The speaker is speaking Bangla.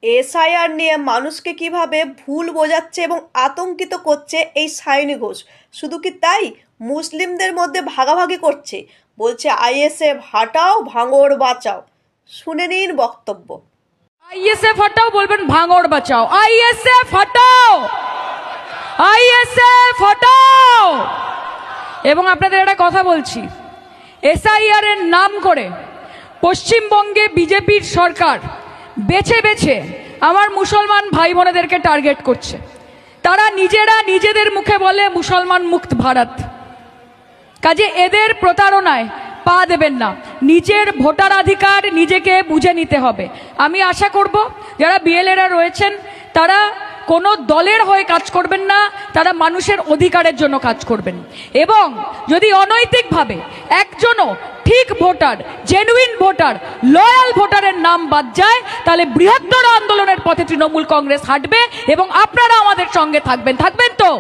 এসআইআর নিয়ে মানুষকে কিভাবে ভুল বোঝাচ্ছে এবং আতঙ্কিত করছে এই সায়নী ঘোষ। শুধু কি তাই, মুসলিমদের মধ্যে ভাগাভাগি করছে, বলছে আইএসএফ হাটাও ভাঙড় বাঁচাও। শুনে নিন বক্তব্য। আইএসএফ হটাও বলবেন ভাঙড় বাঁচাও, আইএসএফ হটাও, আইএসএফ হটাও। এবং আপনাদের একটা কথা বলছি, এসআইআর এর নাম করে পশ্চিমবঙ্গে বিজেপির সরকার বেছে বেছে আমার মুসলমান ভাই বোনেদেরকে টার্গেট করছে। তারা নিজেরা নিজেদের মুখে বলে মুসলমান মুক্ত ভারত। কাজে এদের প্রতারণায় পা দেবেন না, নিজের ভোটাধিকার নিজেকে বুঝে নিতে হবে। আমি আশা করব যারা বিএলএরা রয়েছেন তারা কোনো দলের হয়ে কাজ করবেন না, তারা মানুষের অধিকারের জন্য কাজ করবেন। এবং যদি অনৈতিকভাবে একজনও ঠিক ভোটার, জেনুইন ভোটার, লয়াল ভোটারের নাম বাদ যায়, তাহলে বৃহত্তর আন্দোলনের পথে তৃণমূল কংগ্রেস হাঁটবে এবং আপনারা আমাদের সঙ্গে থাকবেন তো।